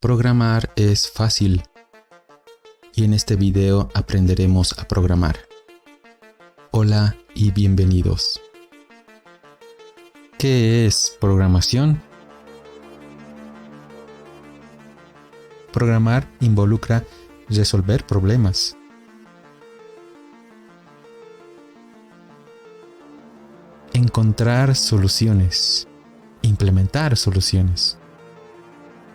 Programar es fácil y en este video aprenderemos a programar. Hola y bienvenidos. ¿Qué es programación? Programar involucra resolver problemas. Encontrar soluciones. Implementar soluciones.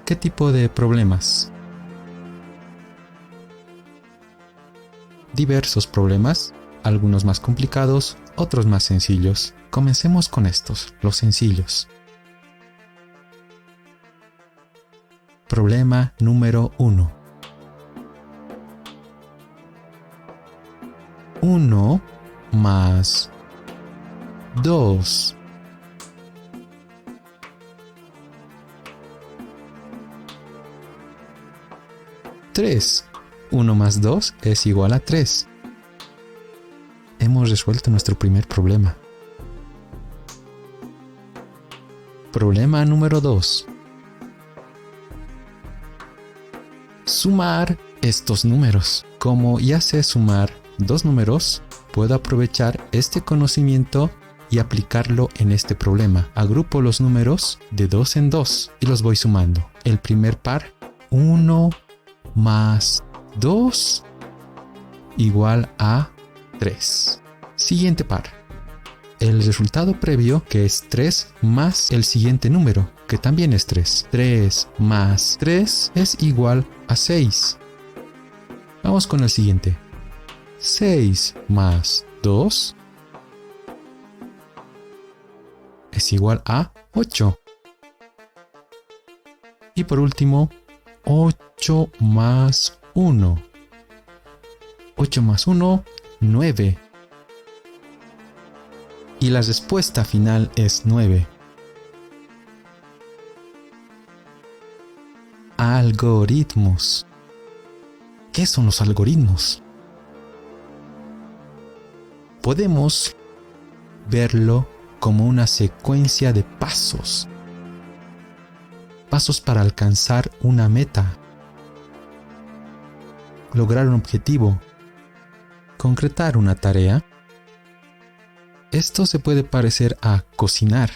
¿Qué tipo de problemas? Diversos problemas, algunos más complicados, otros más sencillos. Comencemos con estos, los sencillos. Problema número 1. 1 más 2. 3. 1 más 2 es igual a 3. Hemos resuelto nuestro primer problema. Problema número 2. Sumar estos números. Como ya sé sumar dos números, puedo aprovechar este conocimiento y aplicarlo en este problema. Agrupo los números de 2 en 2 y los voy sumando. El primer par, 1 más 2 igual a 3. Siguiente par. El resultado previo, que es 3 más el siguiente número, que también es 3. 3 más 3 es igual a 6. Vamos con el siguiente. 6 más 2 es igual a 8. Y por último, 8 más 1. 8 más 1, 9. Y la respuesta final es 9. Algoritmos. ¿Qué son los algoritmos? Podemos verlo como una secuencia de pasos. Pasos para alcanzar una meta, lograr un objetivo, concretar una tarea. Esto se puede parecer a cocinar.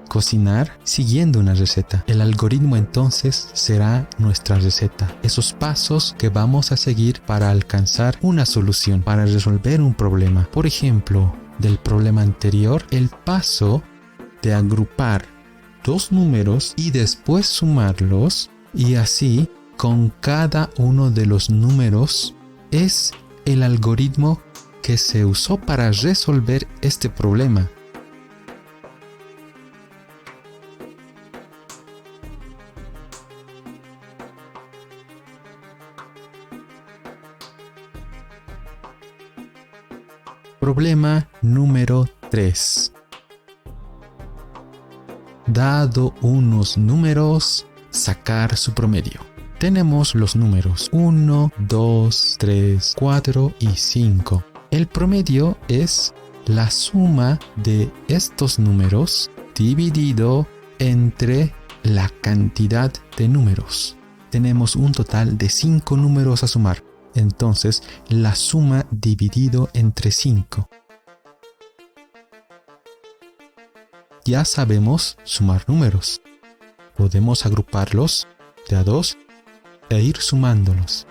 Cocinar siguiendo una receta. El algoritmo entonces será nuestra receta. Esos pasos que vamos a seguir para alcanzar una solución, para resolver un problema. Por ejemplo, del problema anterior, el paso de agrupar dos números y después sumarlos, y así con cada uno de los números, es el algoritmo que se usó para resolver este problema. Problema número 3. Dado unos números, sacar su promedio. Tenemos los números 1, 2, 3, 4 y 5. El promedio es la suma de estos números dividido entre la cantidad de números. Tenemos un total de 5 números a sumar. Entonces, la suma dividido entre 5. Ya sabemos sumar números. Podemos agruparlos de a 2 e ir sumándolos.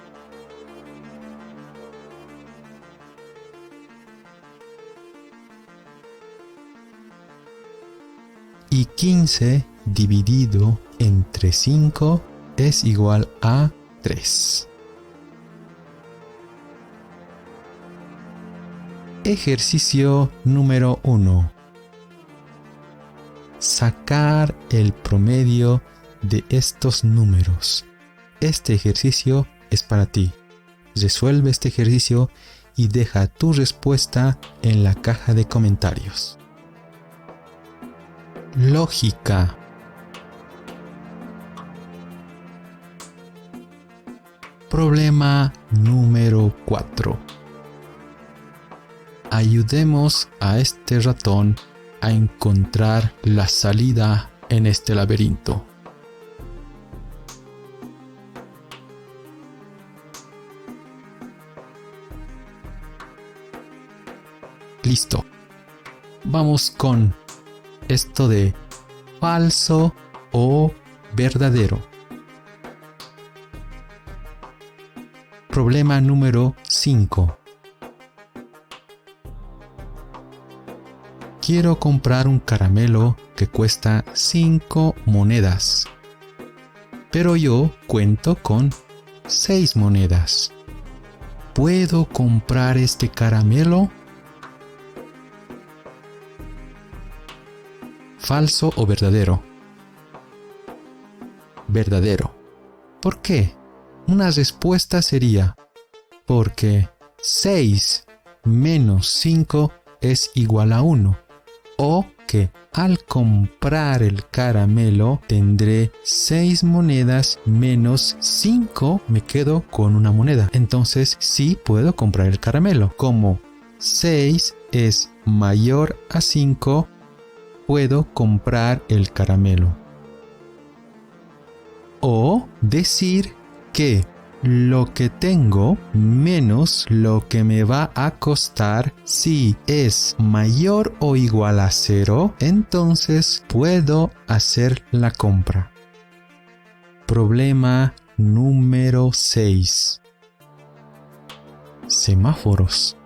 Y 15 dividido entre 5 es igual a 3. Ejercicio número 1. Sacar el promedio de estos números. Este ejercicio es para ti. Resuelve este ejercicio y deja tu respuesta en la caja de comentarios. Lógica. Problema número 4. Ayudemos a este ratón a encontrar la salida en este laberinto. Listo. Vamos con esto de falso o verdadero. Problema número 5. Quiero comprar un caramelo que cuesta 5 monedas, pero yo cuento con 6 monedas. ¿Puedo comprar este caramelo? ¿Falso o verdadero? Verdadero. ¿Por qué? Una respuesta sería porque 6 menos 5 es igual a 1. O que al comprar el caramelo tendré 6 monedas menos 5, me quedo con una moneda. Entonces sí puedo comprar el caramelo. Como 6 es mayor a 5, puedo comprar el caramelo. O decir que lo que tengo menos lo que me va a costar, si es mayor o igual a 0, entonces puedo hacer la compra. Problema número 6. Semáforos.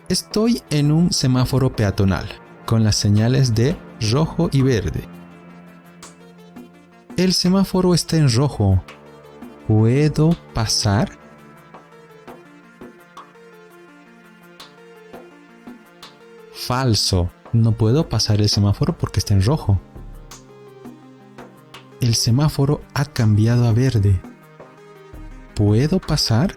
Estoy en un semáforo peatonal con las señales de rojo y verde. El semáforo está en rojo. ¿Puedo pasar? Falso. No puedo pasar el semáforo porque está en rojo. El semáforo ha cambiado a verde. ¿Puedo pasar?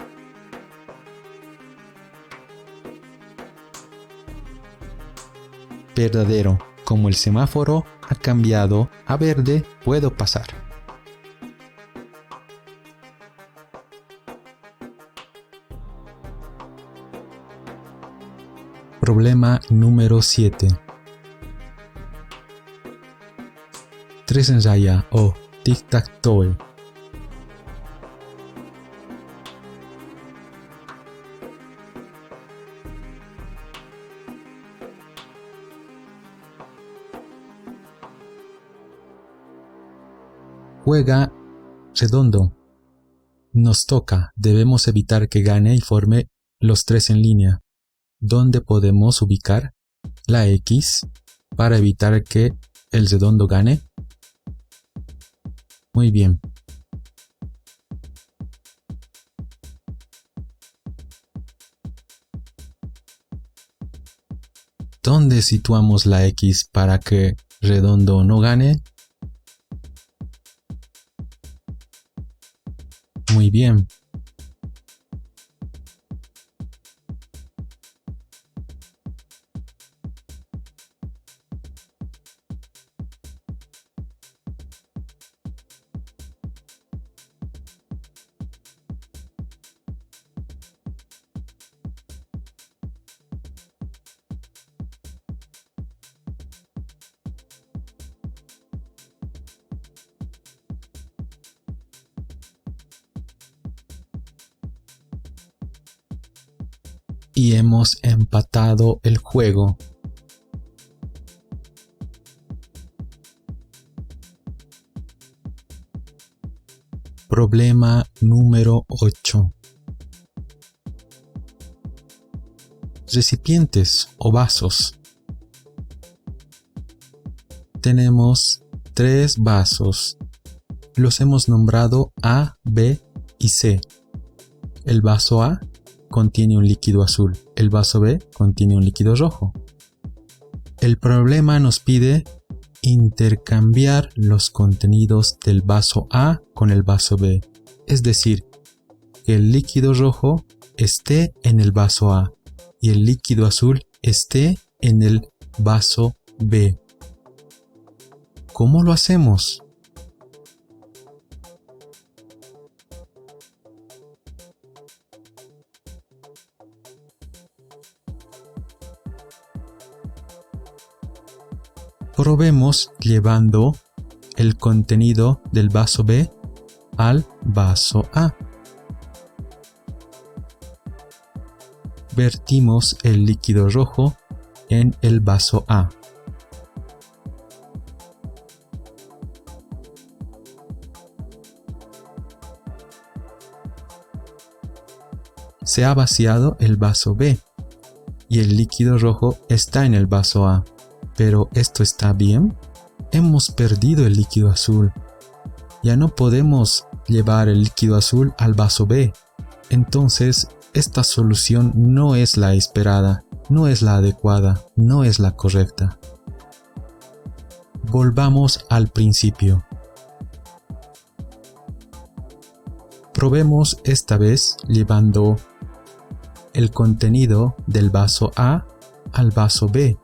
Verdadero. Como el semáforo ha cambiado a verde, puedo pasar. Problema número 7. 3 en raya o tic-tac-toe. Juega redondo. Nos toca, debemos evitar que gane y forme los 3 en línea. ¿Dónde podemos ubicar la X para evitar que el redondo gane? Muy bien. ¿Dónde situamos la X para que redondo no gane? Muy bien. Y hemos empatado el juego. Problema número 8. Recipientes o vasos. Tenemos 3 vasos. Los hemos nombrado A, B y C. El vaso A contiene un líquido azul. El vaso B contiene un líquido rojo. El problema nos pide intercambiar los contenidos del vaso A con el vaso B. Es decir, que el líquido rojo esté en el vaso A y el líquido azul esté en el vaso B. ¿Cómo lo hacemos? Probemos llevando el contenido del vaso B al vaso A. Vertimos el líquido rojo en el vaso A. Se ha vaciado el vaso B y el líquido rojo está en el vaso A. Pero ¿esto está bien? Hemos perdido el líquido azul. Ya no podemos llevar el líquido azul al vaso B. Entonces, esta solución no es la esperada, no es la adecuada, no es la correcta. Volvamos al principio. Probemos esta vez llevando el contenido del vaso A al vaso B.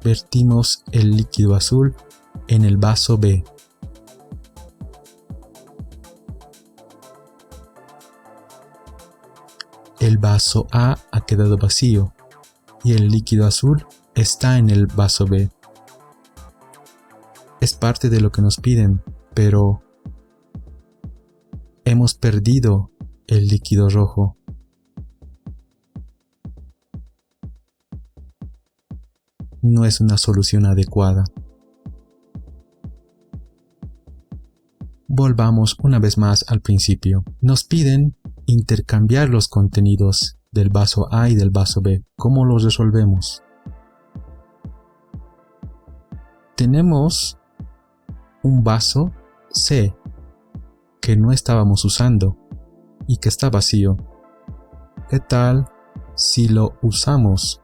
Vertimos el líquido azul en el vaso B. El vaso A ha quedado vacío y el líquido azul está en el vaso B. Es parte de lo que nos piden, pero hemos perdido el líquido rojo. No es una solución adecuada. Volvamos una vez más al principio. Nos piden intercambiar los contenidos del vaso A y del vaso B. ¿Cómo los resolvemos? Tenemos un vaso C que no estábamos usando y que está vacío. ¿Qué tal si lo usamos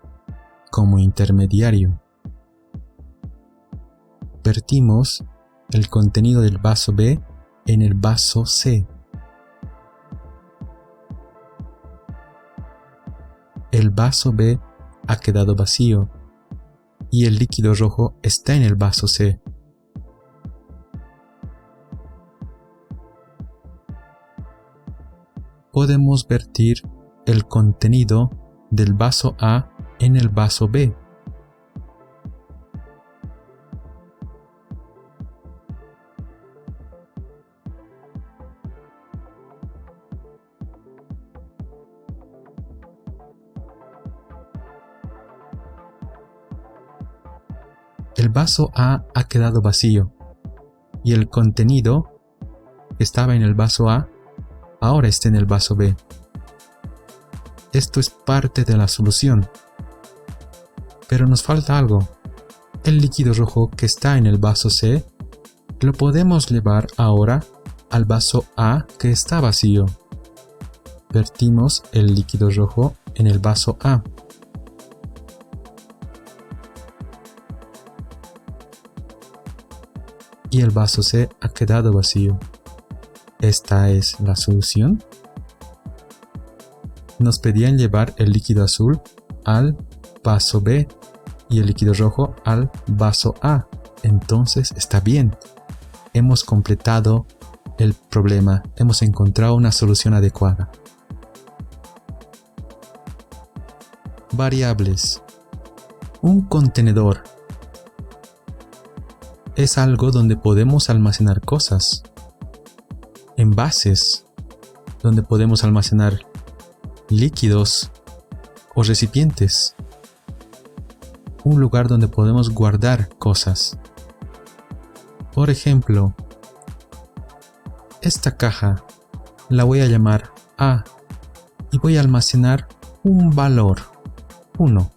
como intermediario? Vertimos el contenido del vaso B en el vaso C. El vaso B ha quedado vacío y el líquido rojo está en el vaso C. Podemos vertir el contenido del vaso A en el vaso B. El vaso A ha quedado vacío y el contenido que estaba en el vaso A ahora está en el vaso B. Esto es parte de la solución. Pero nos falta algo. El líquido rojo que está en el vaso C lo podemos llevar ahora al vaso A que está vacío. Vertimos el líquido rojo en el vaso A. Y el vaso C ha quedado vacío. ¿Esta es la solución? Nos pedían llevar el líquido azul al vaso B y el líquido rojo al vaso A. Entonces está bien. Hemos completado el problema. Hemos encontrado una solución adecuada. Variables. Un contenedor es algo donde podemos almacenar cosas. Envases, donde podemos almacenar líquidos o recipientes. Un lugar donde podemos guardar cosas. Por ejemplo, esta caja la voy a llamar A y voy a almacenar un valor 1.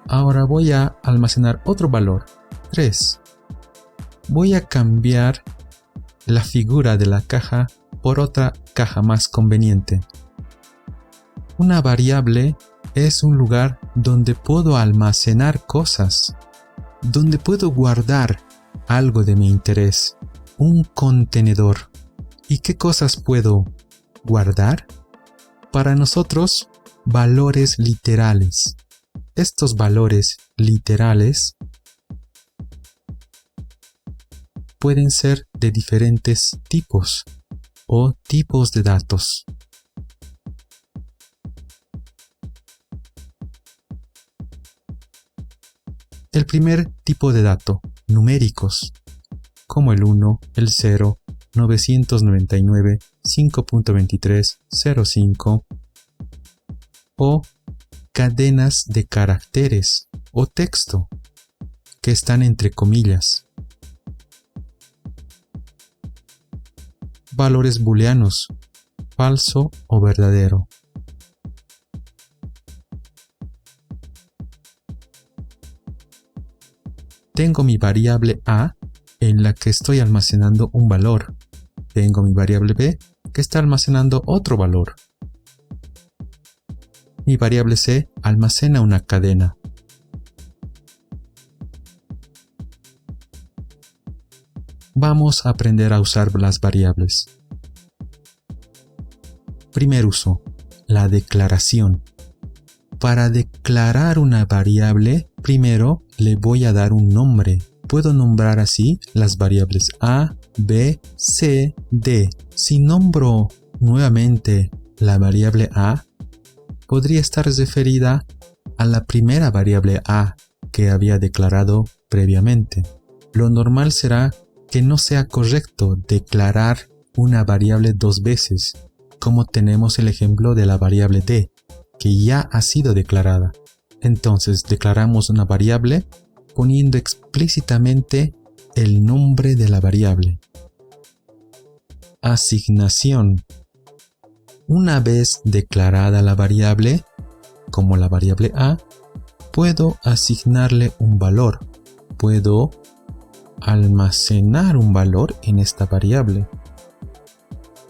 Ahora voy a almacenar otro valor 3. Voy a cambiar la figura de la caja por otra caja más conveniente. Una variable es un lugar donde puedo almacenar cosas, donde puedo guardar algo de mi interés, un contenedor. ¿Y qué cosas puedo guardar? Para nosotros, valores literales. Estos valores literales pueden ser de diferentes tipos o tipos de datos. El primer tipo de dato, numéricos, como el 1, el 0, 999, 5.23, 05, o cadenas de caracteres o texto que están entre comillas. Valores booleanos, falso o verdadero. Tengo mi variable A en la que estoy almacenando un valor. Tengo mi variable B que está almacenando otro valor. Mi variable C almacena una cadena. Vamos a aprender a usar las variables. Primer uso, la declaración. Para declarar una variable, primero le voy a dar un nombre. Puedo nombrar así las variables A, B, C, D. Si nombro nuevamente la variable A, podría estar referida a la primera variable A que había declarado previamente. Lo normal será que no sea correcto declarar una variable dos veces, como tenemos el ejemplo de la variable D, que ya ha sido declarada. Entonces declaramos una variable poniendo explícitamente el nombre de la variable. Asignación. Una vez declarada la variable, como la variable A, puedo asignarle un valor. Puedo almacenar un valor en esta variable.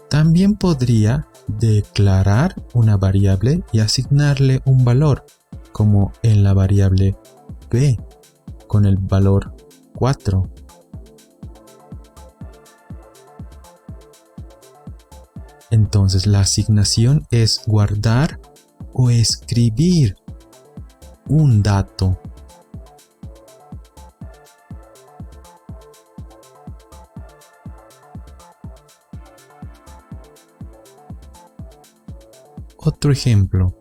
También podría declarar una variable y asignarle un valor, como en la variable B, con el valor 4. Entonces la asignación es guardar o escribir un dato. Otro ejemplo.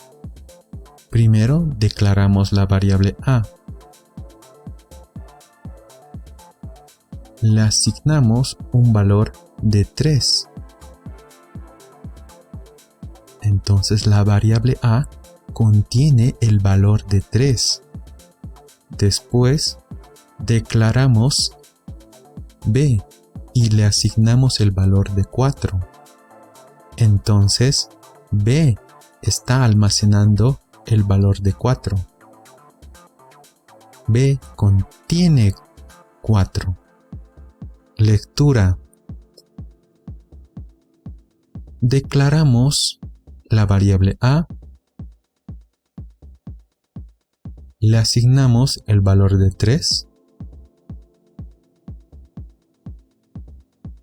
Primero declaramos la variable A. Le asignamos un valor de 3. Entonces la variable A contiene el valor de 3. Después declaramos B y le asignamos el valor de 4. Entonces B está almacenando el valor de 4. B contiene 4. Lectura. Declaramos la variable A. Le asignamos el valor de 3.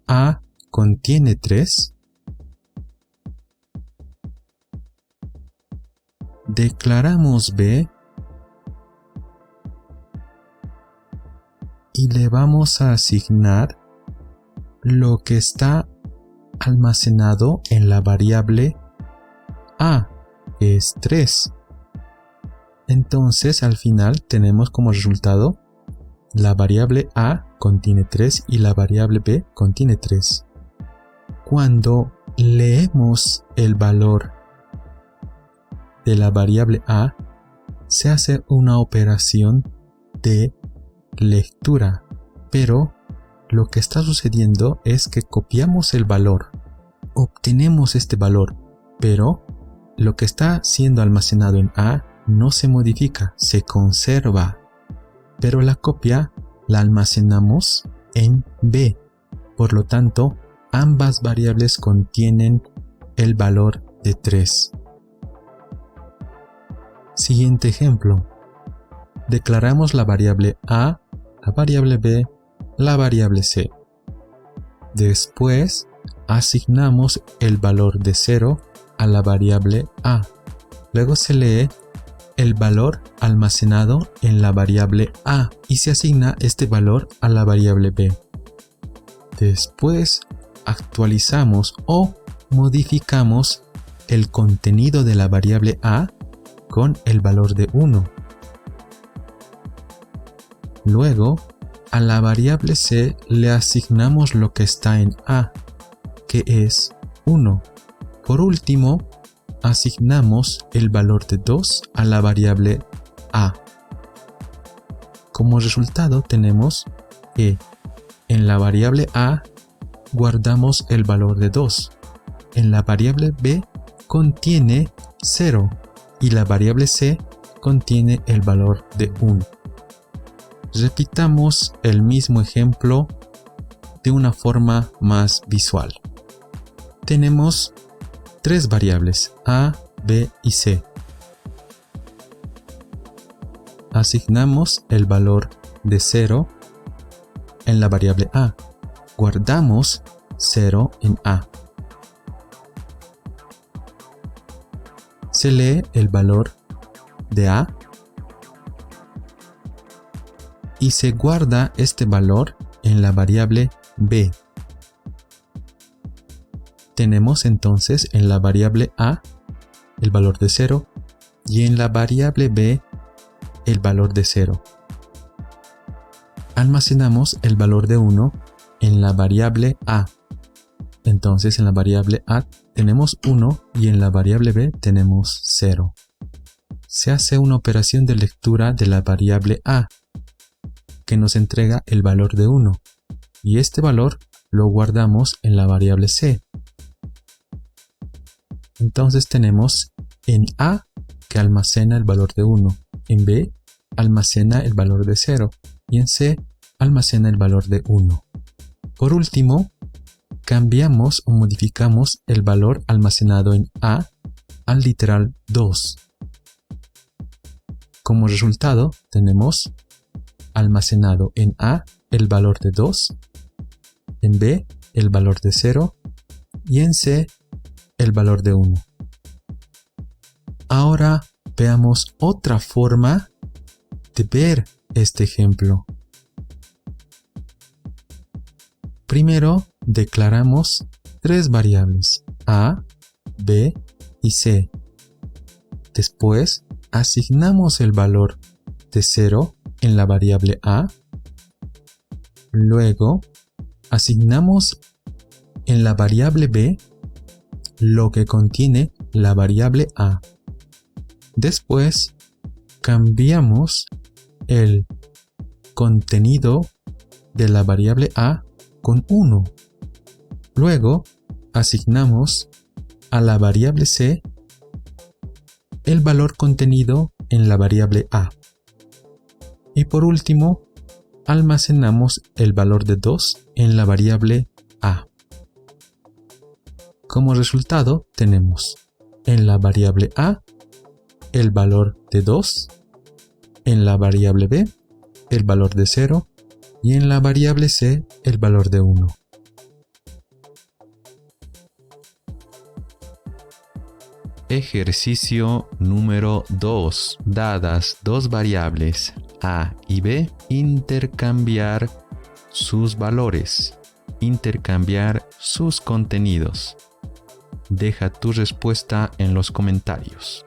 A contiene 3. Declaramos B y le vamos a asignar lo que está almacenado en la variable A, que es 3. Entonces al final tenemos como resultado la variable A contiene 3 y la variable B contiene 3. Cuando leemos el valor de la variable A, se hace una operación de lectura, pero lo que está sucediendo es que copiamos el valor, obtenemos este valor, pero lo que está siendo almacenado en A no se modifica, se conserva, pero la copia la almacenamos en B. Por lo tanto, ambas variables contienen el valor de 3. Siguiente ejemplo. Declaramos la variable A, la variable B, la variable C. Después, asignamos el valor de 0 a la variable A. Luego se lee el valor almacenado en la variable A y se asigna este valor a la variable B. Después, actualizamos o modificamos el contenido de la variable A con el valor de 1. Luego, a la variable c le asignamos lo que está en a, que es 1. Por último, asignamos el valor de 2 a la variable a. Como resultado tenemos que en la variable a guardamos el valor de 2. En la variable b contiene 0 y la variable c contiene el valor de 1. Repitamos el mismo ejemplo de una forma más visual. Tenemos 3 variables a, b y c. Asignamos el valor de 0 en la variable a. Guardamos 0 en a. Se lee el valor de a y se guarda este valor en la variable b. Tenemos entonces en la variable a el valor de 0 y en la variable b el valor de 0. Almacenamos el valor de 1 en la variable a. Entonces en la variable a tenemos 1 y en la variable b tenemos 0. Se hace una operación de lectura de la variable a, que nos entrega el valor de 1, y este valor lo guardamos en la variable c. Entonces tenemos en a que almacena el valor de 1, en b almacena el valor de 0 y en c almacena el valor de 1. Por último, cambiamos o modificamos el valor almacenado en a al literal 2. Como resultado tenemos almacenado en a el valor de 2, en b el valor de 0 y en c el valor de 1. Ahora veamos otra forma de ver este ejemplo. Primero declaramos 3 variables a, b y c. Después asignamos el valor de 0 en la variable a. Luego asignamos en la variable b lo que contiene la variable a. Después cambiamos el contenido de la variable a con 1. Luego asignamos a la variable c el valor contenido en la variable a. Y por último, almacenamos el valor de 2 en la variable a. Como resultado tenemos en la variable a el valor de 2, en la variable b el valor de 0 y en la variable c el valor de 1. Ejercicio número 2. Dadas 2 variables a y b, intercambiar sus valores, intercambiar sus contenidos. Deja tu respuesta en los comentarios.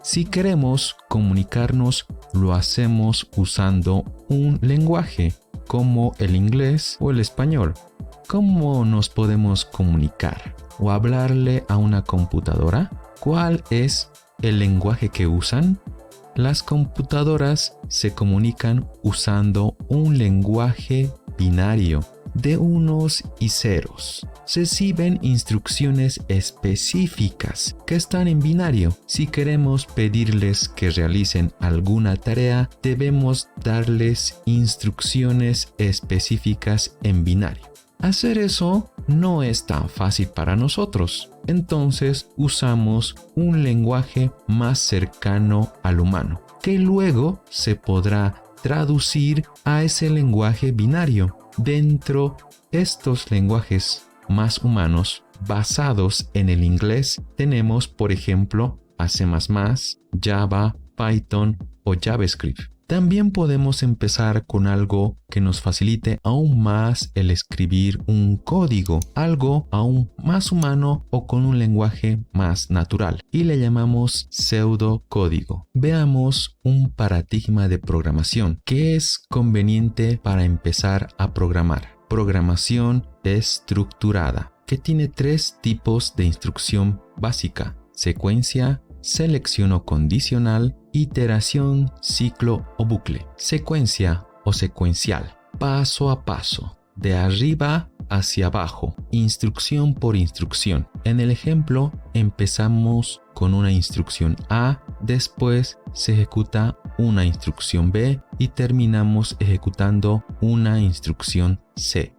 Si queremos comunicarnos, lo hacemos usando un lenguaje, como el inglés o el español. ¿Cómo nos podemos comunicar o hablarle a una computadora? ¿Cuál es el lenguaje que usan? Las computadoras se comunican usando un lenguaje binario de unos y ceros. Reciben instrucciones específicas que están en binario. Si queremos pedirles que realicen alguna tarea, debemos darles instrucciones específicas en binario. Hacer eso no es tan fácil para nosotros. Entonces usamos un lenguaje más cercano al humano, que luego se podrá traducir a ese lenguaje binario. Dentro de estos lenguajes más humanos basados en el inglés tenemos, por ejemplo, A++, Java, Python o JavaScript. También podemos empezar con algo que nos facilite aún más el escribir un código, algo aún más humano o con un lenguaje más natural, y le llamamos pseudocódigo. Veamos un paradigma de programación que es conveniente para empezar a programar. Programación estructurada, que tiene 3 tipos de instrucción básica: secuencia, selección o condicional, iteración, ciclo o bucle. Secuencia o secuencial, paso a paso, de arriba hacia abajo, instrucción por instrucción. En el ejemplo, empezamos con una instrucción A, después se ejecuta una instrucción B y terminamos ejecutando una instrucción C.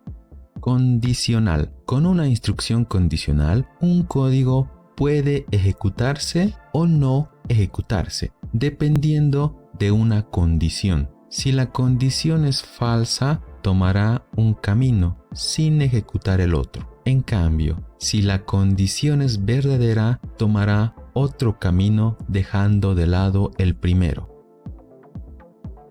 Condicional. Con una instrucción condicional, un código puede ejecutarse o no ejecutarse, dependiendo de una condición. Si la condición es falsa, tomará un camino sin ejecutar el otro. En cambio, si la condición es verdadera, tomará otro camino dejando de lado el primero.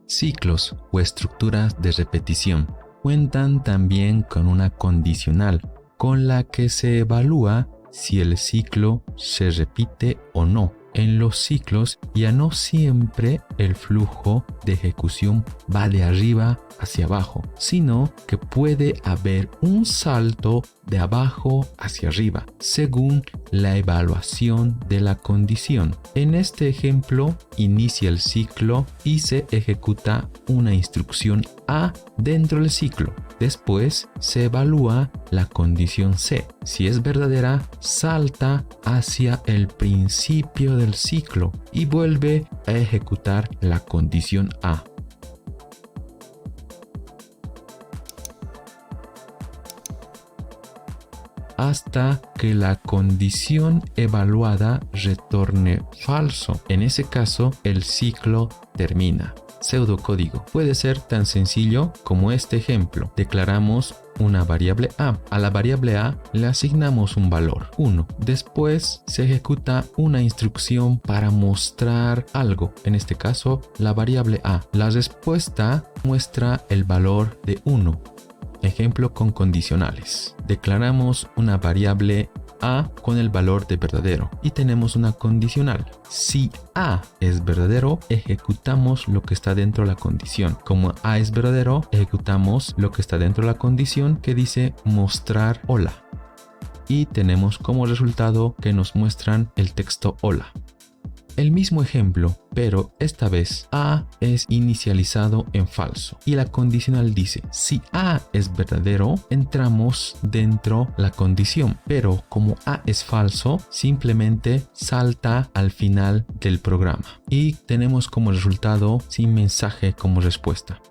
Ciclos o estructuras de repetición cuentan también con una condicional, con la que se evalúa si el ciclo se repite o no. En los ciclos ya no siempre el flujo de ejecución va de arriba hacia abajo, sino que puede haber un salto de abajo hacia arriba, según la evaluación de la condición. En este ejemplo, inicia el ciclo y se ejecuta una instrucción A dentro del ciclo. Después se evalúa la condición C. Si es verdadera, salta hacia el principio del ciclo y vuelve a ejecutar la condición A. Hasta que la condición evaluada retorne falso. En ese caso, el ciclo termina. Pseudocódigo puede ser tan sencillo como este ejemplo. Declaramos una variable A. A la variable A le asignamos un valor 1. Después se ejecuta una instrucción para mostrar algo. En este caso, la variable A. La respuesta muestra el valor de 1. Ejemplo con condicionales. Declaramos una variable A con el valor de verdadero y tenemos una condicional. Si A es verdadero, ejecutamos lo que está dentro de la condición. Como A es verdadero, ejecutamos lo que está dentro de la condición que dice mostrar hola. Y tenemos como resultado que nos muestran el texto hola. El mismo ejemplo, pero esta vez A es inicializado en falso y la condicional dice: si A es verdadero, entramos dentro la condición, pero como A es falso, simplemente salta al final del programa y tenemos como resultado sin mensaje como respuesta.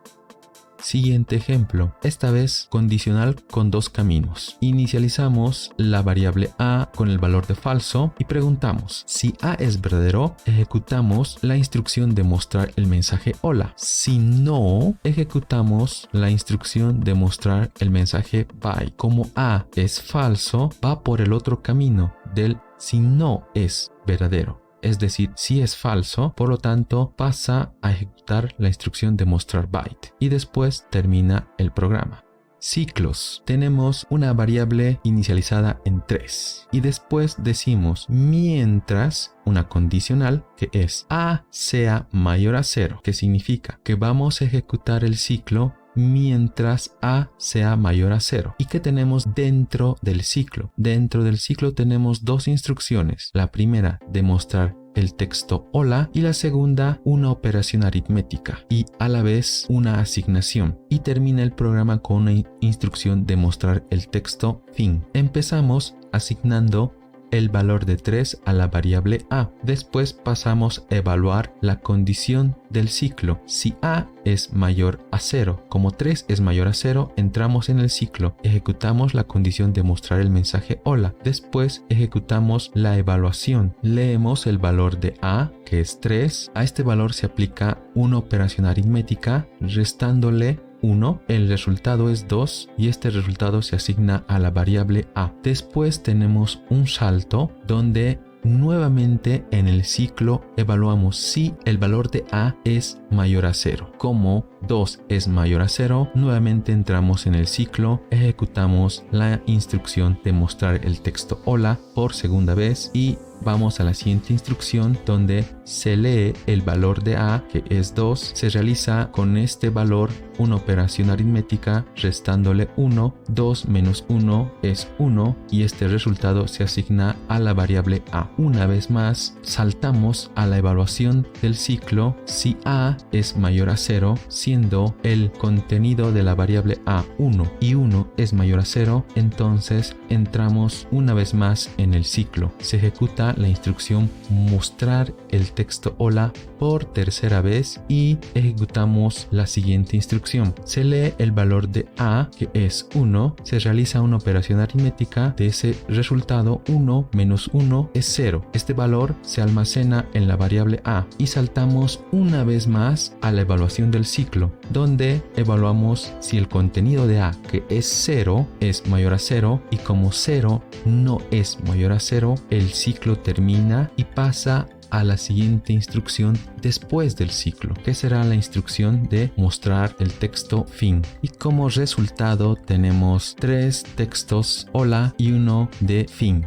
Siguiente ejemplo, esta vez condicional con 2 caminos. Inicializamos la variable A con el valor de falso y preguntamos: si A es verdadero, ejecutamos la instrucción de mostrar el mensaje hola. Si no, ejecutamos la instrucción de mostrar el mensaje bye. Como A es falso, va por el otro camino del si no es verdadero. Es decir, si es falso, por lo tanto pasa a ejecutar la instrucción de mostrar byte y después termina el programa. Ciclos. Tenemos una variable inicializada en 3 y después decimos mientras una condicional que es A sea mayor a 0, que significa que vamos a ejecutar el ciclo mientras A sea mayor a 0. ¿Y qué tenemos dentro del ciclo? Dentro del ciclo tenemos 2 instrucciones. La primera, demostrar el texto hola, y la segunda, una operación aritmética y a la vez una asignación. Y termina el programa con una instrucción de mostrar el texto fin. Empezamos asignando el valor de 3 a la variable A. Después pasamos a evaluar la condición del ciclo. Si A es mayor a 0, como 3 es mayor a 0, entramos en el ciclo, ejecutamos la condición de mostrar el mensaje hola. Después ejecutamos la evaluación. Leemos el valor de A, que es 3. A este valor se aplica una operación aritmética, restándole 1, el resultado es 2 y este resultado se asigna a la variable A. Después tenemos un salto donde nuevamente en el ciclo evaluamos si el valor de A es mayor a 0. Como 2 es mayor a 0, nuevamente entramos en el ciclo, ejecutamos la instrucción de mostrar el texto hola por segunda vez y vamos a la siguiente instrucción donde se lee el valor de A, que es 2, se realiza con este valor una operación aritmética restándole 1, 2 menos 1 es 1 y este resultado se asigna a la variable A. Una vez más, saltamos a la evaluación del ciclo si A es mayor a 0, siendo el contenido de la variable A 1 y 1 es mayor a 0, entonces entramos una vez más en el ciclo. Se ejecuta la instrucción mostrar el texto hola por tercera vez y ejecutamos la siguiente instrucción. Se lee el valor de A, que es 1, se realiza una operación aritmética de ese resultado. 1 menos 1 es 0. Este valor se almacena en la variable A y saltamos una vez más a la evaluación del ciclo, donde evaluamos si el contenido de A, que es 0, es mayor a 0 y como 0 no es mayor a 0, el ciclo termina y pasa a la siguiente instrucción después del ciclo, que será la instrucción de mostrar el texto fin. Y como resultado tenemos 3 textos hola y 1 de fin.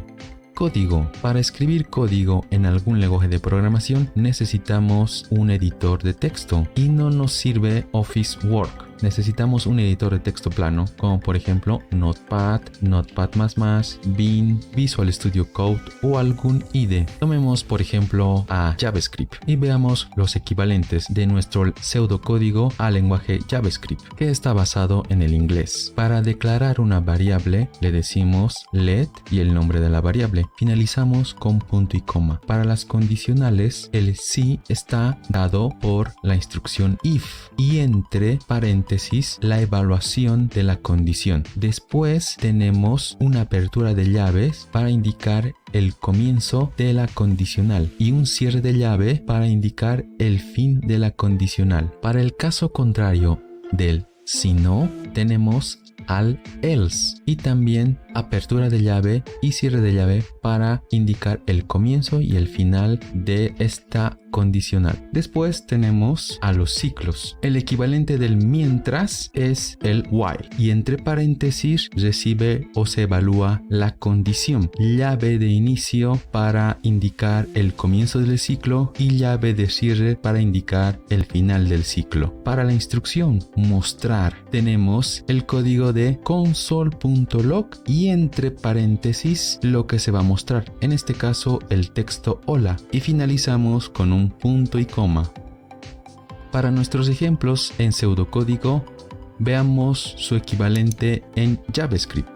Código. Para escribir código en algún lenguaje de programación necesitamos un editor de texto y no nos sirve Office Work. Necesitamos un editor de texto plano, como por ejemplo Notepad, Notepad++, Bean, Visual Studio Code o algún IDE. Tomemos por ejemplo a JavaScript y veamos los equivalentes de nuestro pseudocódigo al lenguaje JavaScript, que está basado en el inglés. Para declarar una variable le decimos let y el nombre de la variable. Finalizamos con punto y coma. Para las condicionales, el si está dado por la instrucción if y entre paréntesis la evaluación de la condición. Después tenemos una apertura de llaves para indicar el comienzo de la condicional y un cierre de llave para indicar el fin de la condicional. Para el caso contrario del si no, tenemos al else y también apertura de llave y cierre de llave para indicar el comienzo y el final de esta condicional. Después tenemos a los ciclos. El equivalente del mientras es el while y entre paréntesis recibe o se evalúa la condición. Llave de inicio para indicar el comienzo del ciclo y llave de cierre para indicar el final del ciclo. Para la instrucción mostrar tenemos el código de console.log y entre paréntesis lo que se va a mostrar, en este caso el texto hola, y finalizamos con un punto y coma. Para nuestros ejemplos en pseudocódigo, veamos su equivalente en JavaScript.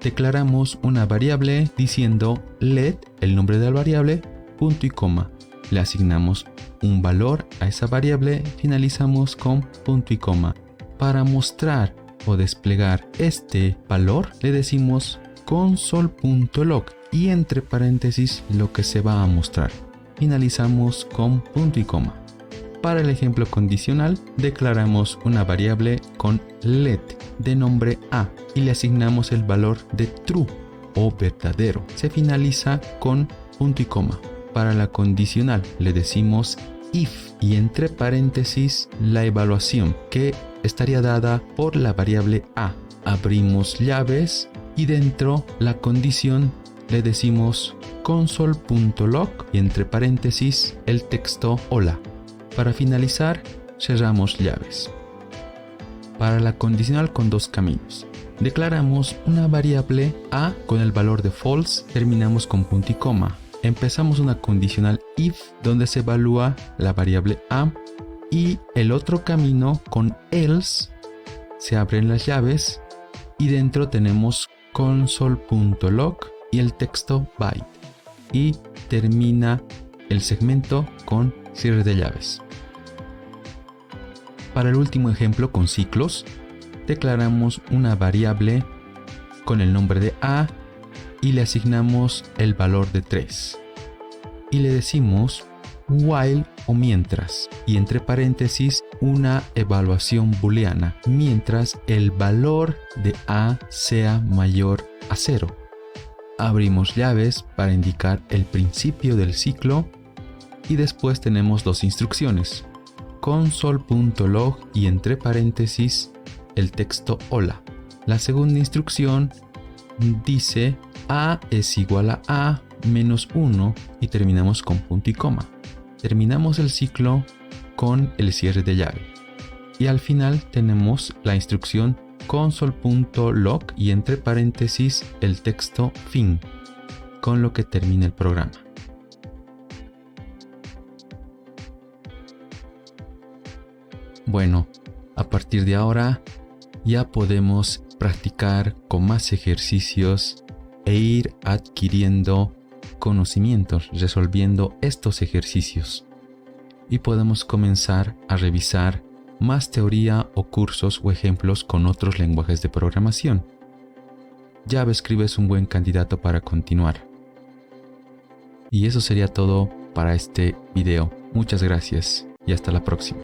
Declaramos una variable diciendo let, el nombre de la variable, punto y coma. Le asignamos un valor a esa variable, finalizamos con punto y coma. Para mostrar o desplegar este valor le decimos console.log y entre paréntesis lo que se va a mostrar. Finalizamos con punto y coma. Para el ejemplo condicional declaramos una variable con let de nombre A y le asignamos el valor de true o verdadero. Se finaliza con punto y coma. Para la condicional le decimos if y entre paréntesis la evaluación que estaría dada por la variable A. Abrimos llaves y dentro la condición le decimos console.log y entre paréntesis el texto hola. Para finalizar cerramos llaves. Para la condicional con dos caminos. Declaramos una variable A con el valor de false, terminamos con punto y coma. Empezamos una condicional if donde se evalúa la variable A y el otro camino con else, se abren las llaves y dentro tenemos console.log y el texto byte y termina el segmento con cierre de llaves. Para el último ejemplo con ciclos, declaramos una variable con el nombre de A y le asignamos el valor de 3 y le decimos while o mientras y entre paréntesis una evaluación booleana mientras el valor de A sea mayor a 0. Abrimos llaves para indicar el principio del ciclo y después tenemos dos instrucciones. Console.log y entre paréntesis el texto hola. La segunda instrucción dice a es igual a menos 1 y terminamos con punto y coma. Terminamos el ciclo con el cierre de llave. Y al final tenemos la instrucción console.log y entre paréntesis el texto fin, con lo que termina el programa. Bueno, a partir de ahora ya podemos practicar con más ejercicios e ir adquiriendo conocimientos resolviendo estos ejercicios. Y podemos comenzar a revisar más teoría o cursos o ejemplos con otros lenguajes de programación. JavaScript es un buen candidato para continuar. Y eso sería todo para este video. Muchas gracias y hasta la próxima.